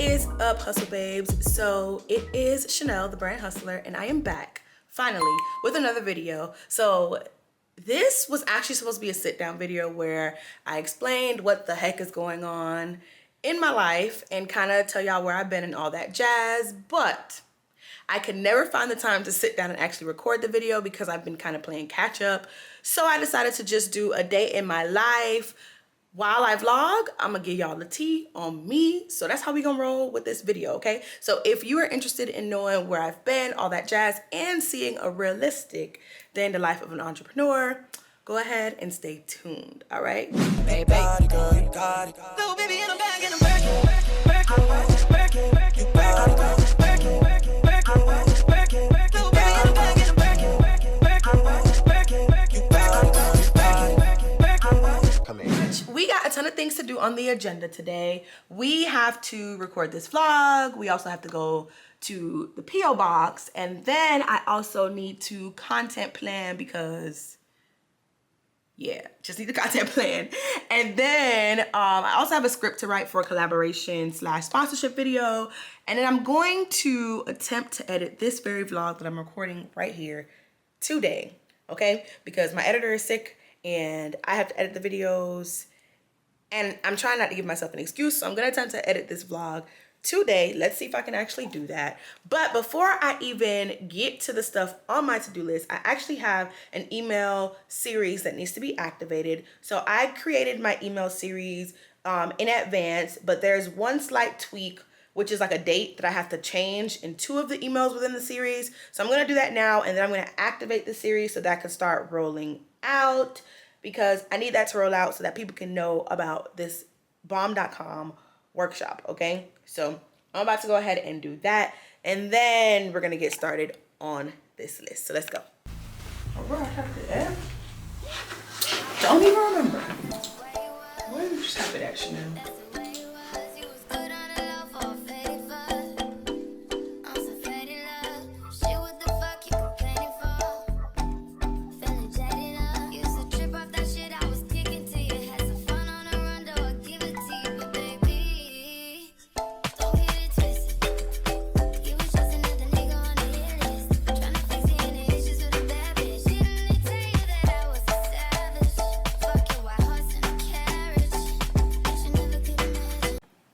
is up, Hustle Babes? So it is Chanel, the brand hustler, and I am back finally with another video. So this was actually supposed to be a sit down video where I explained what the heck is going on in my life and kind of tell y'all where I've been and all that jazz, but I could never find the time to sit down and actually record the video because I've been kind of playing catch up. So I decided to just do a day in my life. While I vlog, I'm gonna give y'all the tea on me. So that's how we gonna roll with this video, okay? So if you are interested in knowing where I've been, all that jazz, and seeing a realistic day in the life of an entrepreneur, go ahead and stay tuned, all right? Baby. We got a ton of things to do on the agenda today. We have to record this vlog. We also have to go to the P.O. box. And then I also need to content plan because, yeah, just need the content plan. And then I also have a script to write for a collaboration / sponsorship video. And then I'm going to attempt to edit this very vlog that I'm recording right here today, okay? Because my editor is sick and I have to edit the videos. And I'm trying not to give myself an excuse, so I'm gonna attempt to edit this vlog today. Let's see if I can actually do that. But before I even get to the stuff on my to-do list, I actually have an email series that needs to be activated. So I created my email series in advance, but there's one slight tweak, which is like a date that I have to change in 2 of the emails within the series. So I'm gonna do that now, and then I'm gonna activate the series so that can start rolling out, because I need that to roll out so that people can know about this bomb.com workshop, okay? So I'm about to go ahead and do that, and then we're gonna get started on this list. So let's go. All right, I have to add. Don't even remember. Where did you stop it at, Chanel?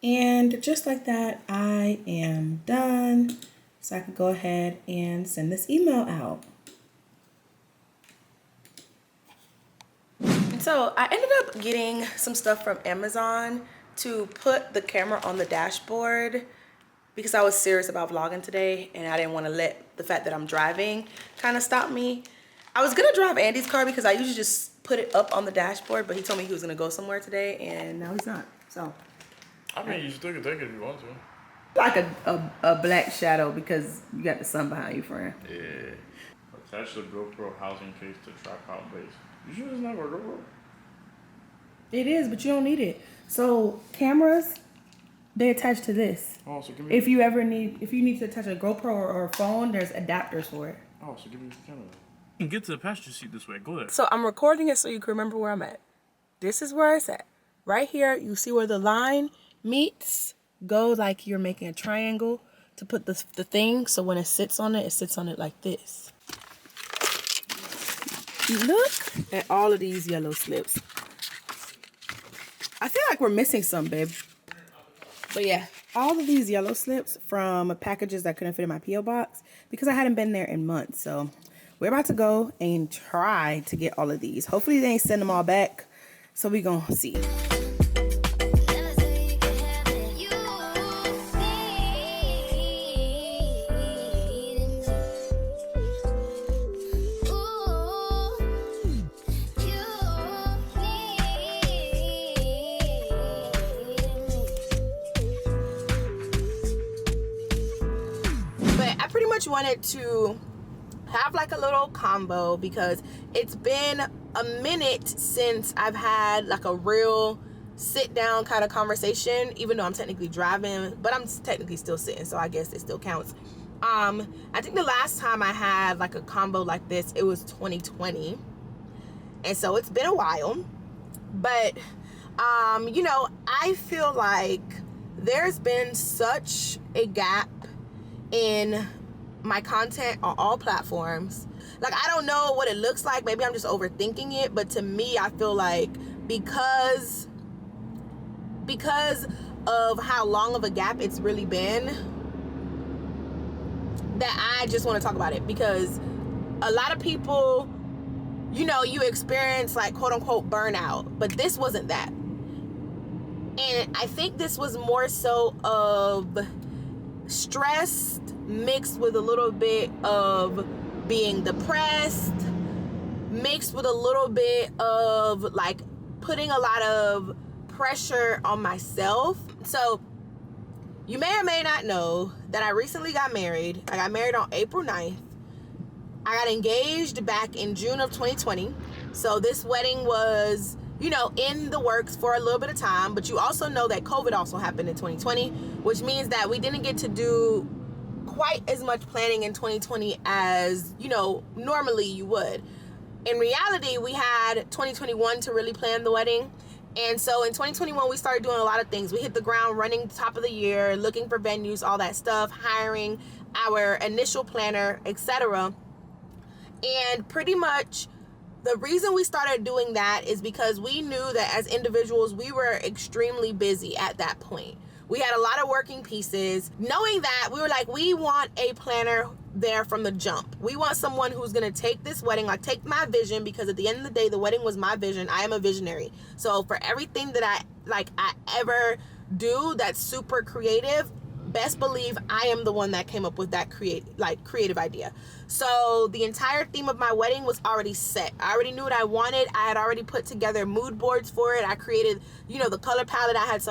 And just like that, I am done. So I can go ahead and send this email out. So I ended up getting some stuff from Amazon to put the camera on the dashboard because I was serious about vlogging today and I didn't want to let the fact that I'm driving kind of stop me. I was gonna drive Andy's car because I usually just put it up on the dashboard, but he told me he was gonna go somewhere today and now he's not, so. I mean, you still can take it if you want to. Like a black shadow because you got the sun behind you, friend. Yeah. Attach the GoPro housing case to tripod base. You sure it's not for GoPro? It is, but you don't need it. So cameras, they attach to this. Oh, so give me. If you need to attach a GoPro or a phone, there's adapters for it. Oh, so give me the camera. You can get to the passenger seat this way. Go there. So I'm recording it so you can remember where I'm at. This is where it's at. Right here, you see where the line meets. Go like you're making a triangle to put the thing, so when it sits on it like this. Look at all of these yellow slips. I feel like we're missing some, babe. But yeah, all of these yellow slips from packages that couldn't fit in my P.O. box because I hadn't been there in months. So we're about to go and try to get all of these. Hopefully they ain't send them all back. So we gonna see. Wanted to have like a little combo because it's been a minute since I've had like a real sit down kind of conversation, even though I'm technically driving, but I'm technically still sitting, so I guess it still counts. I think the last time I had like a combo like this, it was 2020, and so it's been a while. But you know, I feel like there's been such a gap in my content on all platforms. Like, I don't know what it looks like. Maybe I'm just overthinking it. But to me, I feel like because of how long of a gap it's really been, that I just want to talk about it. Because a lot of people, you know, you experience like quote unquote burnout, but this wasn't that. And I think this was more so of stressed mixed with a little bit of being depressed, mixed with a little bit of like putting a lot of pressure on myself. So you may or may not know that I recently got married. I got married on April 9th. I got engaged back in June of 2020. So this wedding was, you know, in the works for a little bit of time. But you also know that COVID also happened in 2020, which means that we didn't get to do quite as much planning in 2020 as, you know, normally you would. In reality, we had 2021 to really plan the wedding. And so in 2021, we started doing a lot of things. We hit the ground running top of the year, looking for venues, all that stuff, hiring our initial planner, etc. And pretty much the reason we started doing that is because we knew that as individuals, we were extremely busy at that point. We had a lot of working pieces. Knowing that, we were like, we want a planner there from the jump. We want someone who's gonna take this wedding, like take my vision, because at the end of the day, the wedding was my vision. I am a visionary. So for everything that I ever do that's super creative, best believe I am the one that came up with that creative idea. So the entire theme of my wedding was already set. I already knew what I wanted. I had already put together mood boards for it. I created, you know, the color palette. I had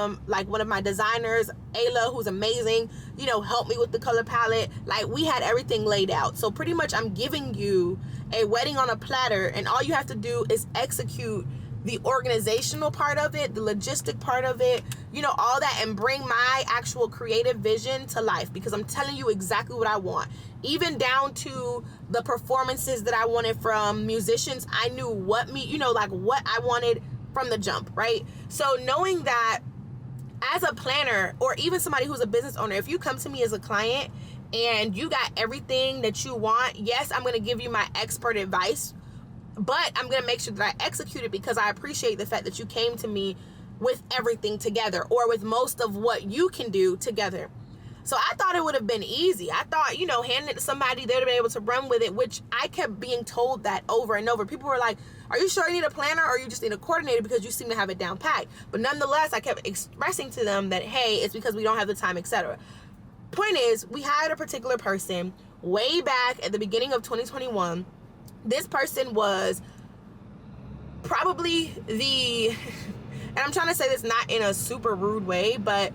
one of my designers, Ayla, who's amazing, you know, help me with the color palette. Like, we had everything laid out. So pretty much I'm giving you a wedding on a platter, and all you have to do is execute the organizational part of it, the logistic part of it, you know, all that, and bring my actual creative vision to life, because I'm telling you exactly what I want. Even down to the performances that I wanted from musicians, I knew what I wanted from the jump, right? So knowing that as a planner, or even somebody who's a business owner, if you come to me as a client and you got everything that you want, yes, I'm going to give you my expert advice, but I'm going to make sure that I execute it, because I appreciate the fact that you came to me with everything together, or with most of what you can do together. So I thought it would have been easy. I thought, you know, handing it to somebody, they would have been able to run with it, which I kept being told that over and over. People were like, are you sure you need a planner, or you just need a coordinator, because you seem to have it down packed? But nonetheless, I kept expressing to them that, hey, it's because we don't have the time, etc. Point is, we hired a particular person way back at the beginning of 2021. This person was probably and I'm trying to say this not in a super rude way, but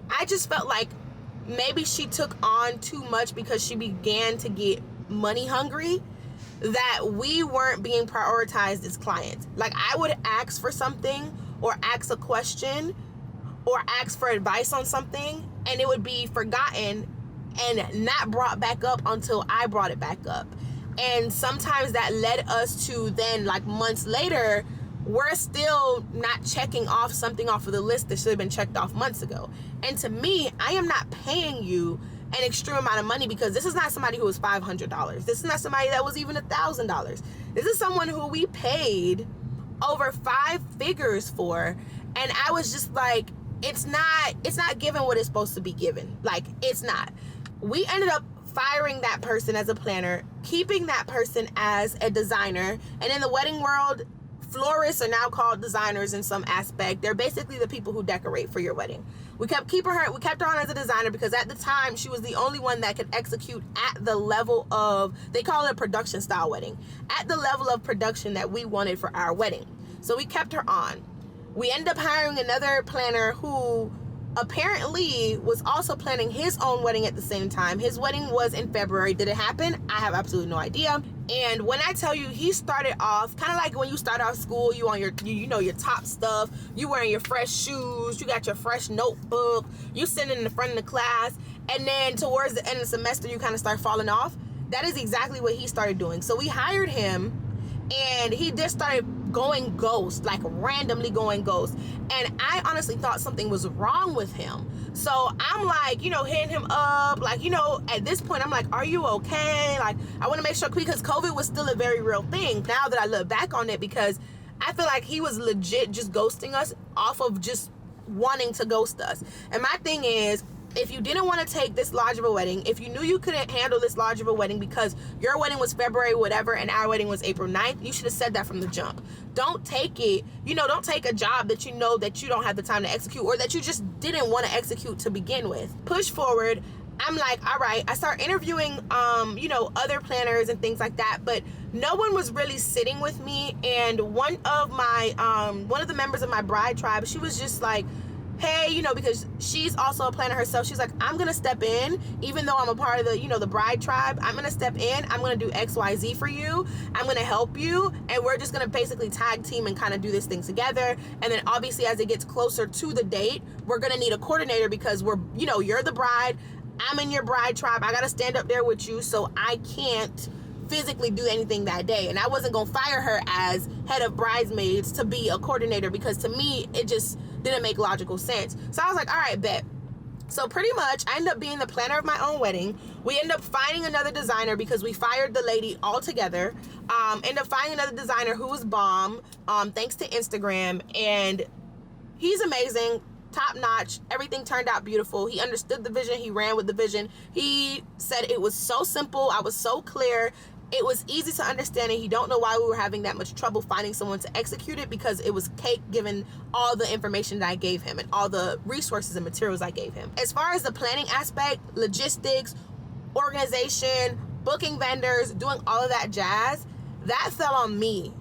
I just felt like maybe she took on too much because she began to get money hungry, that we weren't being prioritized as clients. Like, I would ask for something, or ask a question, or ask for advice on something, and it would be forgotten and not brought back up until I brought it back up. And sometimes that led us to then, like, months later, we're still not checking off something off of the list that should have been checked off months ago. And to me, I am not paying you an extreme amount of money, because this is not somebody who was $500. This is not somebody that was even $1,000. This is someone who we paid over 5 figures for. And I was just like, it's not given what it's supposed to be given. Like, it's not. We ended up firing that person as a planner, keeping that person as a designer. And in the wedding world, florists are now called designers in some aspect. They're basically the people who decorate for your wedding. We kept her on as a designer, because at the time she was the only one that could execute at the level of, they call it a production style wedding, at the level of production that we wanted for our wedding. So we kept her on. We ended up hiring another planner who apparently was also planning his own wedding at the same time. His wedding was in February. Did it happen? I have absolutely no idea. And when I tell you, he started off kind of like when you start off school, you on your your top stuff, you wearing your fresh shoes, you got your fresh notebook, you sitting in the front of the class, and then towards the end of the semester you kind of start falling off. That is exactly what he started doing. So we hired him, and he just started going ghost, like randomly going ghost. And I honestly thought something was wrong with him. So I'm like, hitting him up. Like, at this point, I'm like, are you okay? Like, I want to make sure, because COVID was still a very real thing. Now that I look back on it, because I feel like he was legit just ghosting us off of just wanting to ghost us. And my thing is, if you didn't want to take this large of a wedding, if you knew you couldn't handle this large of a wedding because your wedding was February whatever and our wedding was April 9th, you should have said that from the jump. Don't take it, don't take a job that you know that you don't have the time to execute, or that you just didn't want to execute to begin with. Push forward. I'm like, all right. I start interviewing, other planners and things like that, but no one was really sitting with me. And one of the members of my bride tribe, she was just like, hey, because she's also a planner herself, she's like, I'm gonna step in, even though I'm a part of the, the bride tribe. I'm gonna step in, I'm gonna do XYZ for you, I'm gonna help you, and we're just gonna basically tag team and kind of do this thing together. And then obviously as it gets closer to the date, we're gonna need a coordinator, because we're, you're the bride, I'm in your bride tribe, I gotta stand up there with you, so I can't physically do anything that day. And I wasn't gonna fire her as head of bridesmaids to be a coordinator, because to me it just didn't make logical sense. So I was like, all right, bet. So pretty much I ended up being the planner of my own wedding. We ended up finding another designer because we fired the lady altogether. Ended up finding another designer who was bomb, thanks to Instagram, and he's amazing, top notch. Everything turned out beautiful. He understood the vision, he ran with the vision. He said it was so simple, I was so clear, it was easy to understand, and he don't know why we were having that much trouble finding someone to execute it, because it was cake given all the information that I gave him and all the resources and materials I gave him. As far as the planning aspect, logistics, organization, booking vendors, doing all of that jazz, that fell on me.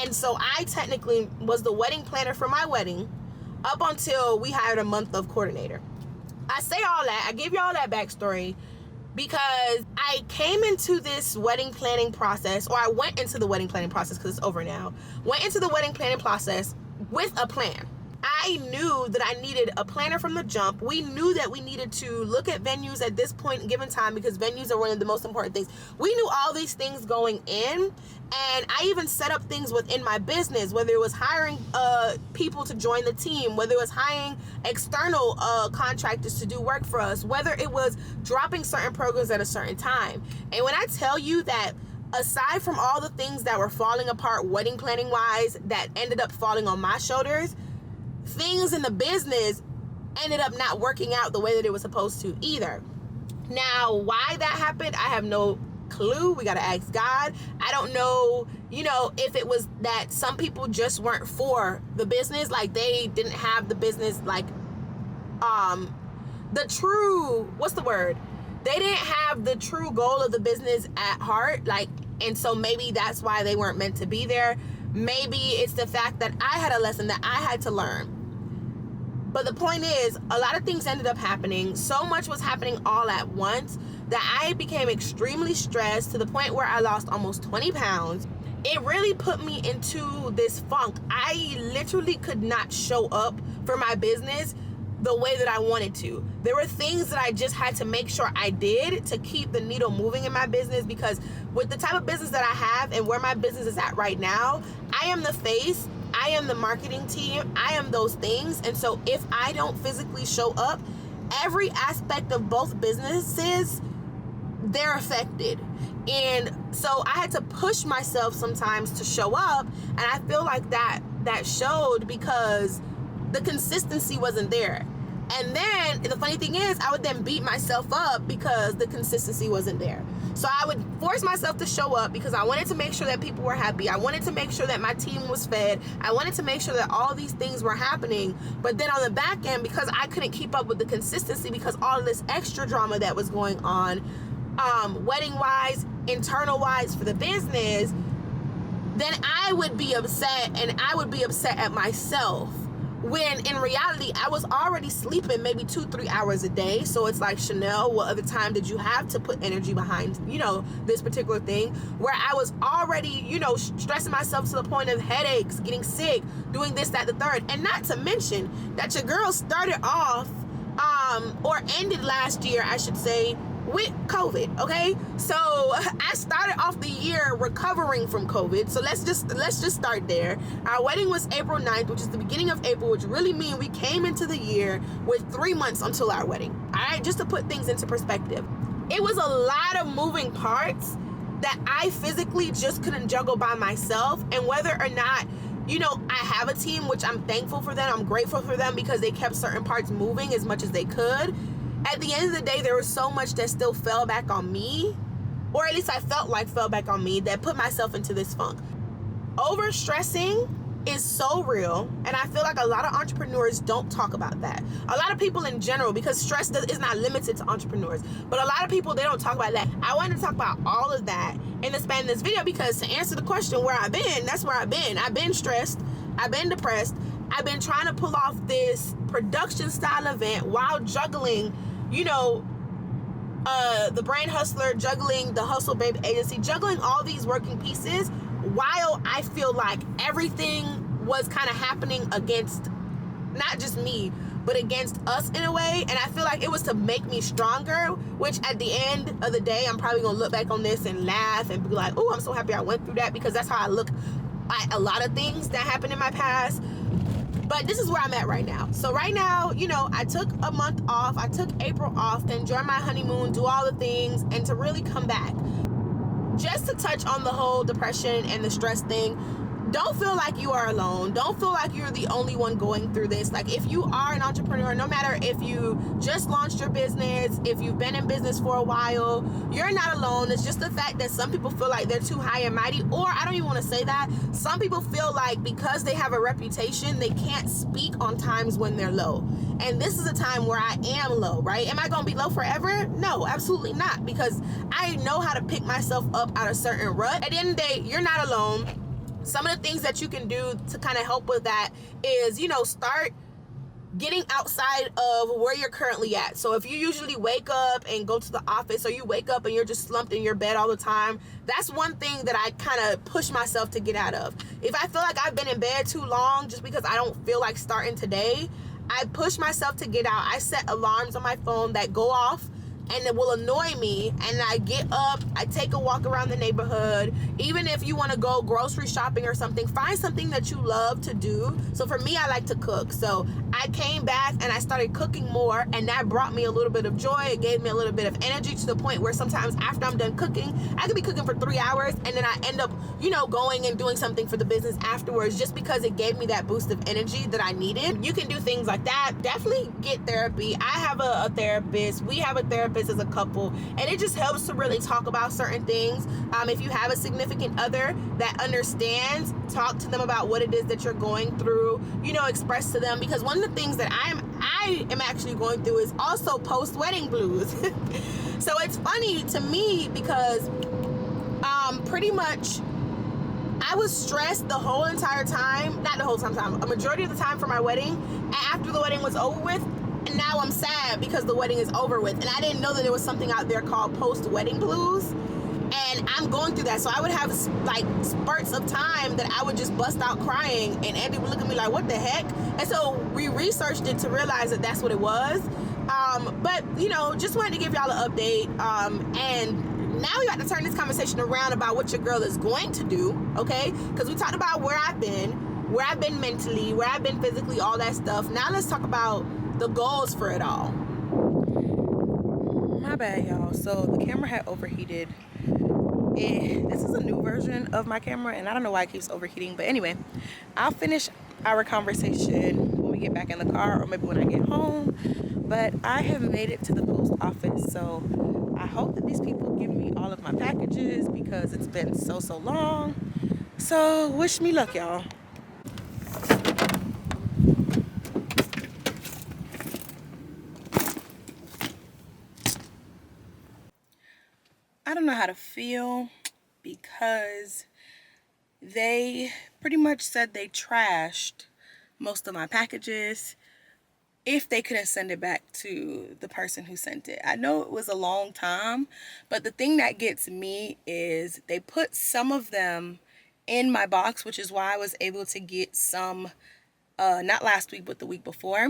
And so I technically was the wedding planner for my wedding up until we hired a month of coordinator. I say all that, I give you all that backstory because I came into this wedding planning process, or I went into the wedding planning process, because it's over now, went into the wedding planning process with a plan. I knew that I needed a planner from the jump. We knew that we needed to look at venues at this point in given time, because venues are one of the most important things. We knew all these things going in, and I even set up things within my business, whether it was hiring people to join the team, whether it was hiring external contractors to do work for us, whether it was dropping certain programs at a certain time. And when I tell you that, aside from all the things that were falling apart wedding planning wise that ended up falling on my shoulders, things in the business ended up not working out the way that it was supposed to either. Now, why that happened, I have no clue. We gotta ask God. I don't know, if it was that some people just weren't for the business, like they didn't have the business, like the true, what's the word? They didn't have the true goal of the business at heart, like, and so maybe that's why they weren't meant to be there. Maybe it's the fact that I had a lesson that I had to learn. But the point is, a lot of things ended up happening. So much was happening all at once that I became extremely stressed to the point where I lost almost 20 pounds. It really put me into this funk. I literally could not show up for my business the way that I wanted to. There were things that I just had to make sure I did to keep the needle moving in my business, because with the type of business that I have and where my business is at right now, I am the face, I am the marketing team, I am those things. And so if I don't physically show up, every aspect of both businesses, they're affected. And so I had to push myself sometimes to show up, and I feel like that showed because the consistency wasn't there. And then the funny thing is, I would then beat myself up because the consistency wasn't there. So I would force myself to show up because I wanted to make sure that people were happy. I wanted to make sure that my team was fed. I wanted to make sure that all these things were happening. But then on the back end, because I couldn't keep up with the consistency because all of this extra drama that was going on, wedding-wise, internal-wise for the business, then I would be upset, and I would be upset at myself. When in reality, I was already sleeping maybe 2-3 hours a day. So it's like, Chanel, what other time did you have to put energy behind, this particular thing? Where I was already, stressing myself to the point of headaches, getting sick, doing this, that, the third. And not to mention that your girl started off, or ended last year, I should say, with COVID, okay? So I started off the year recovering from COVID. So let's just start there. Our wedding was April 9th, which is the beginning of April, which really means we came into the year with 3 months until our wedding. All right, just to put things into perspective. It was a lot of moving parts that I physically just couldn't juggle by myself. And whether or not, you know, I have a team, which I'm thankful for them, I'm grateful for them because they kept certain parts moving as much as they could. At the end of the day, there was so much that still fell back on me, or at least I felt like fell back on me, that put myself into this funk. Overstressing is so real, and I feel like a lot of entrepreneurs don't talk about that. A lot of people in general, because stress is not limited to entrepreneurs, but a lot of people, they don't talk about that. I wanted to talk about all of that in the span of this video, because to answer the question where I've been, that's where I've been. I've been stressed, I've been depressed, I've been trying to pull off this production style event while juggling, you know, the Brain Hustler, juggling the Hustle Babe agency, juggling all these working pieces, while I feel like everything was kind of happening against not just me, but against us in a way. And I feel like it was to make me stronger, which at the end of the day, I'm probably gonna look back on this and laugh and be like, oh, I'm so happy I went through that, because that's how I look at a lot of things that happened in my past. But this is where I'm at right now. So right now, you know, I took a month off. I took April off to enjoy my honeymoon, do all the things, and to really come back. Just to touch on the whole depression and the stress thing, don't feel like you are alone. Don't feel like you're the only one going through this. Like, if you are an entrepreneur, no matter if you just launched your business, if you've been in business for a while, you're not alone. It's just the fact that some people feel like they're too high and mighty, or I don't even want to say that. Some people feel like because they have a reputation, they can't speak on times when they're low. And this is a time where I am low, right? Am I going to be low forever? No, absolutely not, because I know how to pick myself up out of certain rut. At the end of the day, you're not alone. Some of the things that you can do to kind of help with that is, you know, start getting outside of where you're currently at. So if you usually wake up and go to the office, or you wake up and you're just slumped in your bed all the time, that's one thing that I kind of push myself to get out of. If I feel like I've been in bed too long just because I don't feel like starting today, I push myself to get out. I set alarms on my phone that go off and it will annoy me, and I get up, I take a walk around the neighborhood. Even if you want to go grocery shopping or something, find something that you love to do. So for me, I like to cook. So I came back and I started cooking more, and that brought me a little bit of joy. It gave me a little bit of energy, to the point where sometimes after I'm done cooking, I could be cooking for 3 hours, and then I end up, you know, going and doing something for the business afterwards, just because it gave me that boost of energy that I needed. You can do things like that. Definitely get therapy. I have a therapist. We have a therapist as a couple, and it just helps to really talk about certain things. If you have a significant other that understands, talk to them about what it is that you're going through, you know, express to them, because one of the things that I am actually going through is also post-wedding blues. So it's funny to me because pretty much I was stressed the whole entire time, not the whole time, a majority of the time for my wedding, and after the wedding was over with, and now I'm sad because the wedding is over with, and I didn't know that there was something out there called post-wedding blues, and I'm going through that. So I would have like spurts of time that I would just bust out crying, and Andy would look at me like, what the heck? And so we researched it to realize that that's what it was. But you know, just wanted to give y'all an update, and now we got to turn this conversation around about what your girl is going to do, okay? Because we talked about where I've been mentally, where I've been physically, all that stuff. Now let's talk about the goals for it all. My bad, y'all. So the camera had overheated. This is a new version of my camera, and I don't know why it keeps overheating. But anyway, I'll finish our conversation when we get back in the car, or maybe when I get home. But I have made it to the post office, so I hope that these people give me all of my packages, because it's been so long. So wish me luck, y'all. I don't know how to feel, because they pretty much said they trashed most of my packages if they couldn't send it back to the person who sent it. I know it was a long time, but the thing that gets me is they put some of them in my box, which is why I was able to get some, not last week, but the week before.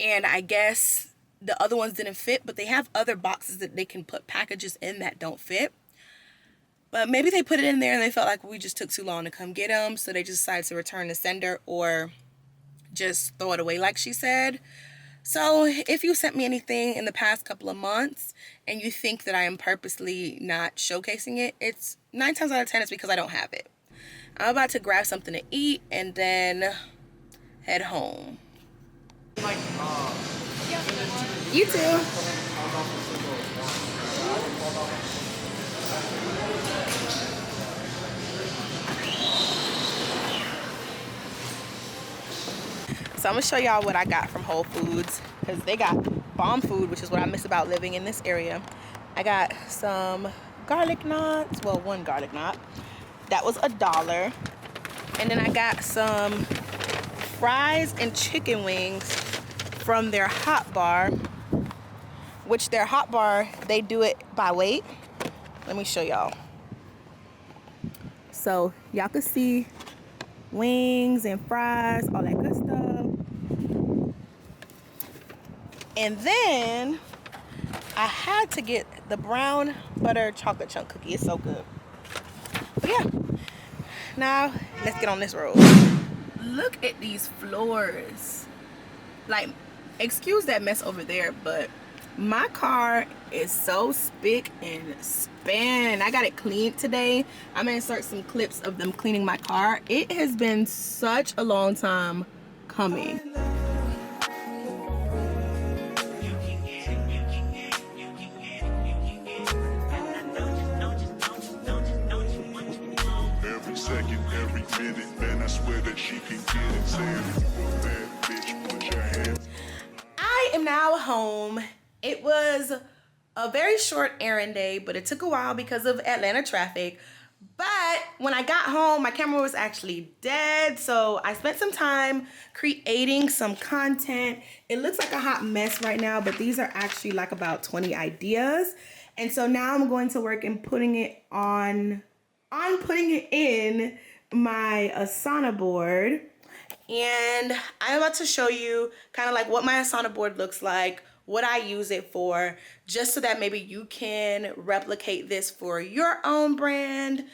And I guess the other ones didn't fit, but they have other boxes that they can put packages in that don't fit. But maybe they put it in there and they felt like we just took too long to come get them, so they just decided to return the sender or just throw it away like she said. So if you sent me anything in the past couple of months and you think that I am purposely not showcasing it, it's 9 times out of 10 it's because I don't have it. I'm about to grab something to eat and then head home. You too. So I'm gonna show y'all what I got from Whole Foods, because they got bomb food, which is what I miss about living in this area. I got some garlic knots, well, one garlic knot. That was $1. And then I got some fries and chicken wings from their hot bar, which their hot bar, they do it by weight. Let me show y'all. So y'all can see wings and fries, all that good stuff. And then I had to get the brown butter chocolate chunk cookie. It's so good. But yeah, now let's get on this road. Look at these floors. Like, excuse that mess over there, but my car is so spick and span. I got it cleaned today. I'm gonna insert some clips of them cleaning my car. It has been such a long time coming. Every second, every minute, man, I swear that she can get it. Saying, bad bitch, put your hands. I am now home. It was a very short errand day, but it took a while because of Atlanta traffic. But when I got home, my camera was actually dead, so I spent some time creating some content. It looks like a hot mess right now, but these are actually like about 20 ideas. And so now I'm going to work in putting it putting it in my Asana board. And I'm about to show you kind of like what my Asana board looks like, what I use it for, just so that maybe you can replicate this for your own brand.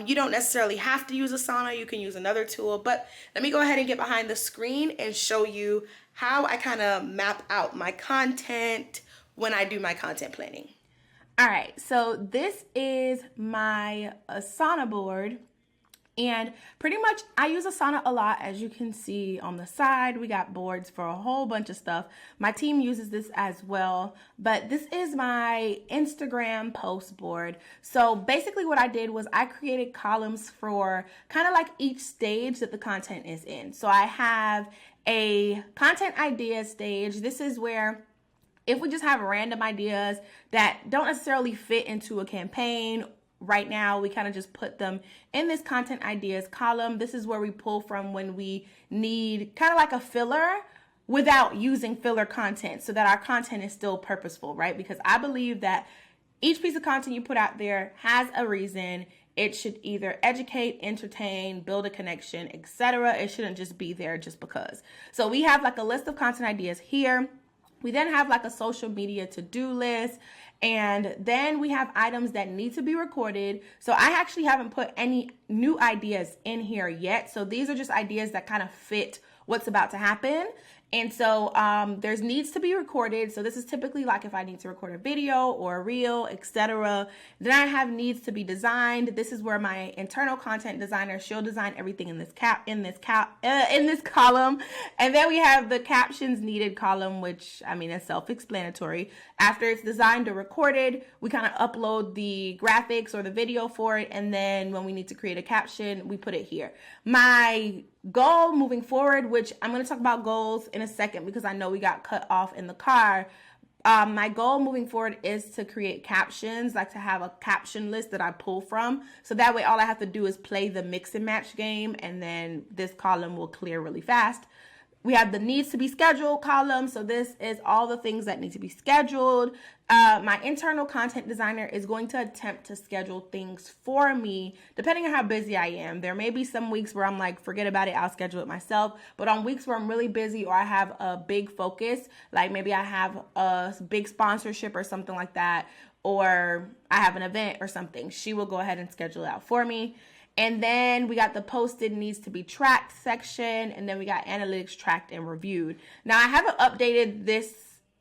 You don't necessarily have to use Asana, you can use another tool, but let me go ahead and get behind the screen and show you how I kind of map out my content when I do my content planning. All right, so this is my Asana board. And pretty much I use Asana a lot. As you can see on the side, we got boards for a whole bunch of stuff. My team uses this as well, but this is my Instagram post board. So basically what I did was I created columns for kind of like each stage that the content is in. So I have a content idea stage. This is where if we just have random ideas that don't necessarily fit into a campaign right now, we kind of just put them in this content ideas column. This is where we pull from when we need kind of like a filler without using filler content, so that our content is still purposeful, right? Because I believe that each piece of content you put out there has a reason. It should either educate, entertain, build a connection, etc. It shouldn't just be there just because. So we have like a list of content ideas here. We then have like a social media to-do list, and then we have items that need to be recorded. So I actually haven't put any new ideas in here yet. So these are just ideas that kind of fit what's about to happen. And so there's needs to be recorded. So this is typically like if I need to record a video or a reel, etc. Then I have needs to be designed. This is where my internal content designer, she'll design everything in this column. And then we have the captions needed column, which I mean is self-explanatory. After it's designed or recorded, we kind of upload the graphics or the video for it. And then when we need to create a caption, we put it here. My goal moving forward, which I'm going to talk about goals in a second because I know we got cut off in the car. My goal moving forward is to create captions, like to have a caption list that I pull from. So that way all I have to do is play the mix and match game, and then this column will clear really fast. We have the needs to be scheduled column. So this is all the things that need to be scheduled. My internal content designer is going to attempt to schedule things for me, depending on how busy I am. There may be some weeks where I'm like, forget about it, I'll schedule it myself. But on weeks where I'm really busy or I have a big focus, like maybe I have a big sponsorship or something like that, or I have an event or something, she will go ahead and schedule it out for me. And then we got the posted needs to be tracked section. And then we got analytics tracked and reviewed. Now, I haven't updated this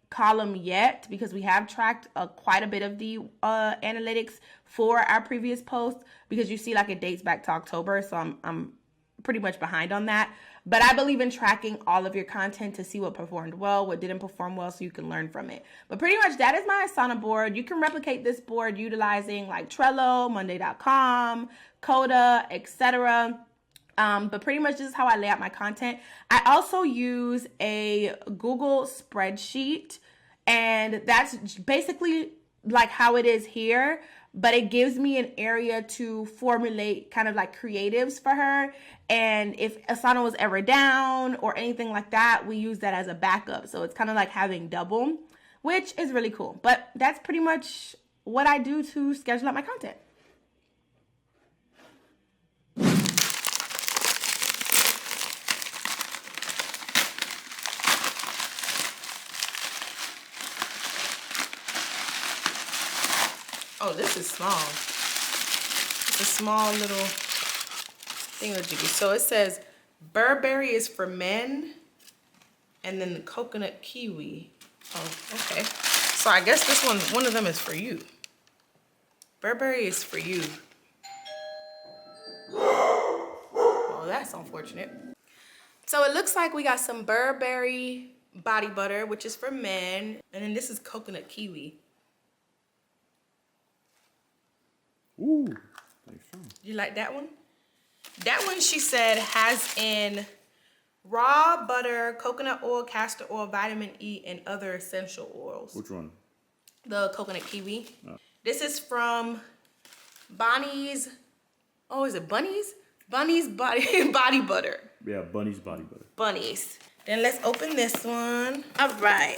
column yet because we have tracked quite a bit of the analytics for our previous posts, because you see like it dates back to October. So I'm pretty much behind on that. But I believe in tracking all of your content to see what performed well, what didn't perform well, so you can learn from it. But pretty much that is my Asana board. You can replicate this board utilizing like Trello, Monday.com, Coda, etc. But pretty much this is how I lay out my content. I also use a Google spreadsheet, and that's basically like how it is here, but it gives me an area to formulate kind of like creatives for her. And if Asana was ever down or anything like that, we use that as a backup. So it's kind of like having double, which is really cool. But that's pretty much what I do to schedule out my content. Oh, this is small. It's a small little thingamajiggy. So it says Burberry is for men, and then the coconut kiwi. Oh, okay. So I guess this one of them is for you. Burberry is for you. Oh, that's unfortunate. So it looks like we got some Burberry body butter, which is for men, and then this is coconut kiwi. Ooh, nice. You like that one? That one, she said, has in raw butter, coconut oil, castor oil, vitamin E, and other essential oils. Which one? The coconut kiwi. Oh. This is from Bonnie's. Oh, is it Bunny's? Bunny's body butter. Yeah, Bunny's body butter. Bunny's. Then let's open this one. All right.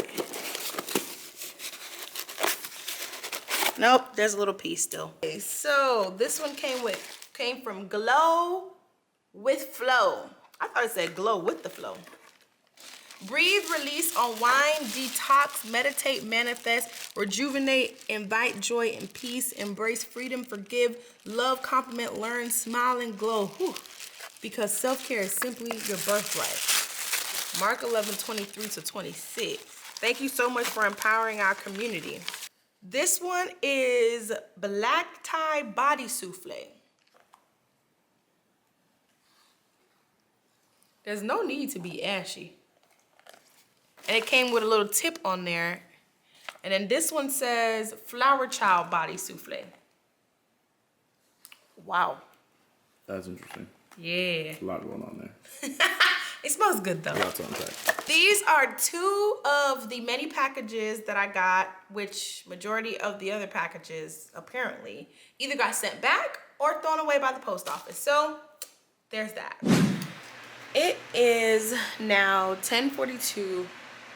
Nope, there's a little piece still. Okay, so this one came from Glow with Flow. I thought it said Glow with the Flow. Breathe, release, unwind, detox, meditate, manifest, rejuvenate, invite joy and peace, embrace freedom, forgive, love, compliment, learn, smile, and glow. Whew. Because self-care is simply your birthright. Mark 11:23-26. Thank you so much for empowering our community. This one is Black Tie Body Souffle. There's no need to be ashy. And it came with a little tip on there. And then this one says Flower Child Body Souffle. Wow. That's interesting. Yeah. A lot going on there. It smells good though. Lots on pack. These are 2 of the many packages that I got, which majority of the other packages apparently either got sent back or thrown away by the post office. So there's that. It is now 10:42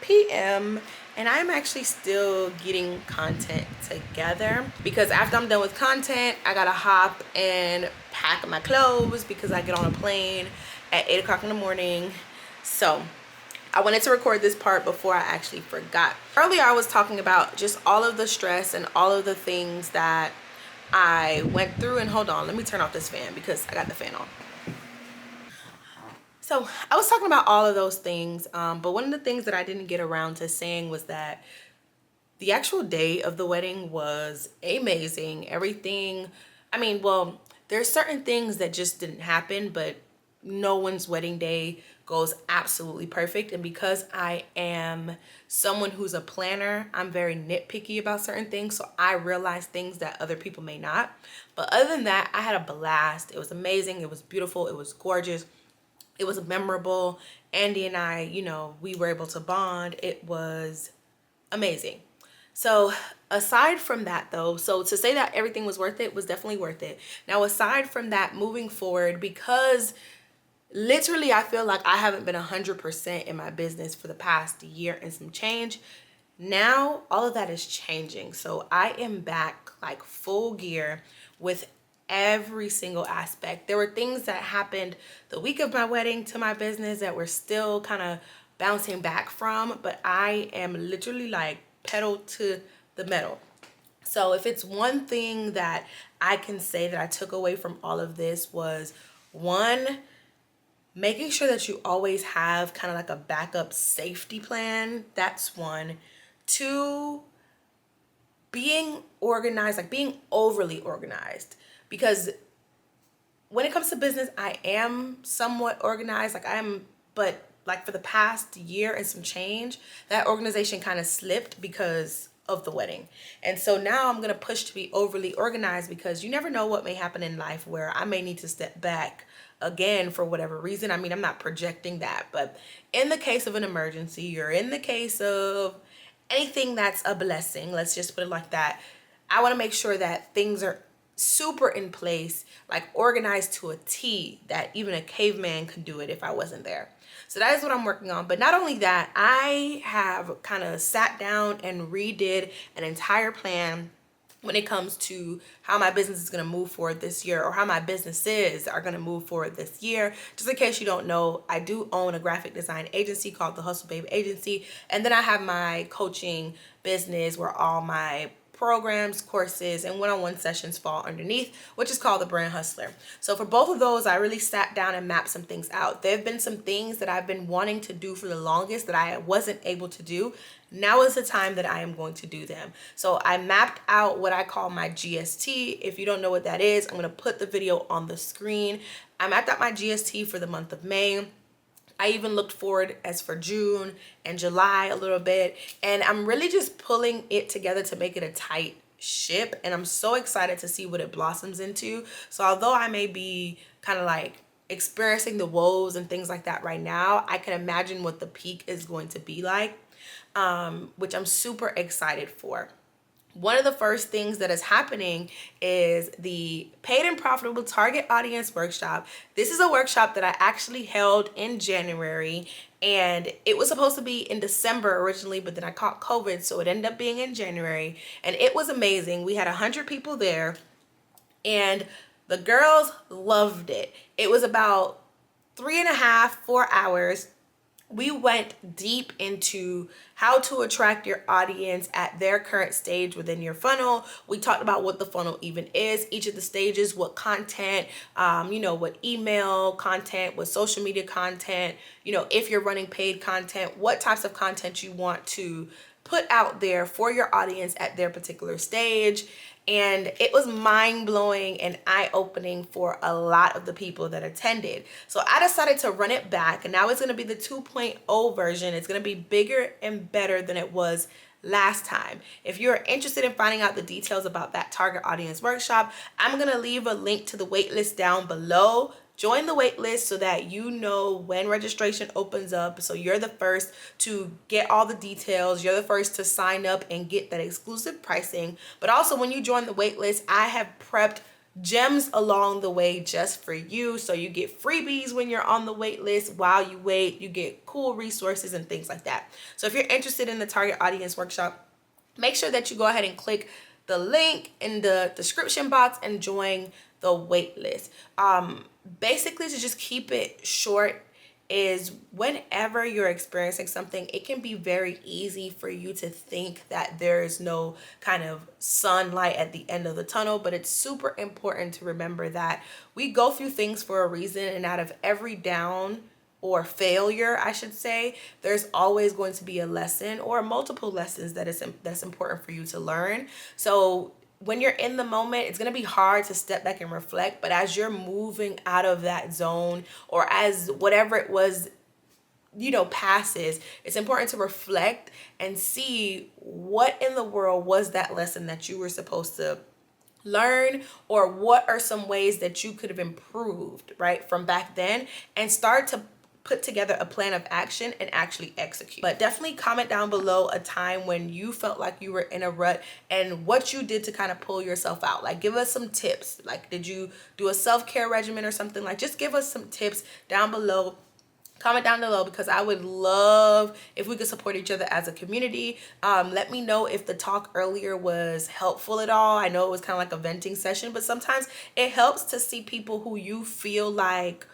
p.m. and I'm actually still getting content together, because after I'm done with content, I gotta hop and pack my clothes because I get on a plane at 8 o'clock in the morning. So I wanted to record this part before I actually forgot. Earlier I was talking about just all of the stress and all of the things that I went through. And hold on, let me turn off this fan because I got the fan on. So I was talking about all of those things, but one of the things that I didn't get around to saying was that the actual day of the wedding was amazing. Everything, I mean, well, there's certain things that just didn't happen, but no one's wedding day goes absolutely perfect. And because I am someone who's a planner, I'm very nitpicky about certain things. So I realize things that other people may not. But other than that, I had a blast. It was amazing. It was beautiful. It was gorgeous. It was memorable. Andy and I, you know, we were able to bond. It was amazing. So aside from that though, so to say that everything was worth it was definitely worth it. Now, aside from that, moving forward, because literally, I feel like I haven't been 100% in my business for the past year and some change. Now, all of that is changing. So I am back like full gear with every single aspect. There were things that happened the week of my wedding to my business that we're still kind of bouncing back from, but I am literally like pedal to the metal. So if it's one thing that I can say that I took away from all of this was, one, making sure that you always have kind of like a backup safety plan. That's one. Two, being organized, like being overly organized. Because when it comes to business, I am somewhat organized. But like for the past year and some change, that organization kind of slipped because of the wedding. And so now I'm gonna push to be overly organized, because you never know what may happen in life where I may need to step back again for whatever reason. I mean, I'm not projecting that, but in the case of an emergency, or in the case of anything that's a blessing, let's just put it like that, I want to make sure that things are super in place, like organized to a T, that even a caveman could do it if I wasn't there. So that is what I'm working on. But not only that, I have kind of sat down and redid an entire plan when it comes to how my business is going to move forward this year, or how my businesses are going to move forward this year. Just in case you don't know, I do own a graphic design agency called the Hustle Babe Agency. And then I have my coaching business where all my programs, courses, and one-on-one sessions fall underneath, which is called the Brand Hustler. So for both of those, I really sat down and mapped some things out. There have been some things that I've been wanting to do for the longest that I wasn't able to do. Now is the time that I am going to do them. So I mapped out what I call my GST. If you don't know what that is, I'm going to put the video on the screen. I mapped out my GST for the month of May. I even looked forward as for June and July a little bit. And I'm really just pulling it together to make it a tight ship. And I'm so excited to see what it blossoms into. So although I may be kind of like experiencing the woes and things like that right now, I can imagine what the peak is going to be like, which I'm super excited for. One of the first things that is happening is the Paid and Profitable Target Audience Workshop. This is a workshop that I actually held in January, and it was supposed to be in December originally, but then I caught COVID, so it ended up being in January, and it was amazing. We had 100 people there, and the girls loved it. It was about 3.5, 4 hours. We went deep into how to attract your audience at their current stage within your funnel. We talked about what the funnel even is, each of the stages, what content, what email content, what social media content, if you're running paid content, what types of content you want to put out there for your audience at their particular stage. And it was mind-blowing and eye-opening for a lot of the people that attended. So I decided to run it back, and now it's going to be the 2.0 version. It's going to be bigger and better than it was last time. If you're interested in finding out the details about that target audience workshop, I'm going to leave a link to the waitlist down below. Join the waitlist so that you know when registration opens up. So you're the first to get all the details. You're the first to sign up and get that exclusive pricing. But also when you join the waitlist, I have prepped gems along the way just for you. So you get freebies when you're on the wait list. While you wait, you get cool resources and things like that. So if you're interested in the target audience workshop, make sure that you go ahead and click the link in the description box and join the wait list. Basically, to just keep it short, is whenever you're experiencing something, it can be very easy for you to think that there is no kind of sunlight at the end of the tunnel. But it's super important to remember that we go through things for a reason, and out of every down or failure, I should say, there's always going to be a lesson or multiple lessons that's important for you to learn. So when you're in the moment, it's going to be hard to step back and reflect, but as you're moving out of that zone, or as whatever it was, passes, it's important to reflect and see what in the world was that lesson that you were supposed to learn, or what are some ways that you could have improved, right, from back then, and start to put together a plan of action and actually execute. But definitely comment down below a time when you felt like you were in a rut and what you did to kind of pull yourself out. Like, give us some tips. Like, did you do a self-care regimen or something? Like, just give us some tips down below. Comment down below, because I would love if we could support each other as a community. Let me know if the talk earlier was helpful at all. I know it was kind of like a venting session, but sometimes it helps to see people who you feel like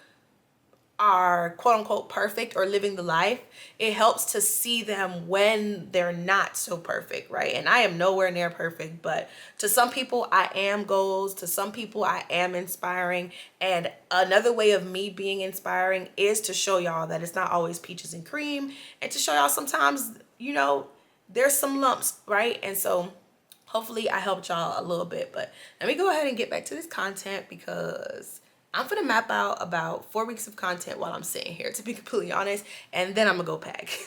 are quote unquote perfect or living the life. It helps to see them when they're not so perfect, right? And I am nowhere near perfect, but to some people I am goals, to some people I am inspiring. And another way of me being inspiring is to show y'all that it's not always peaches and cream, and to show y'all sometimes, you know, there's some lumps, right? And so hopefully I helped y'all a little bit. But let me go ahead and get back to this content, because I'm gonna map out about 4 weeks of content while I'm sitting here, to be completely honest, and then I'm gonna go pack.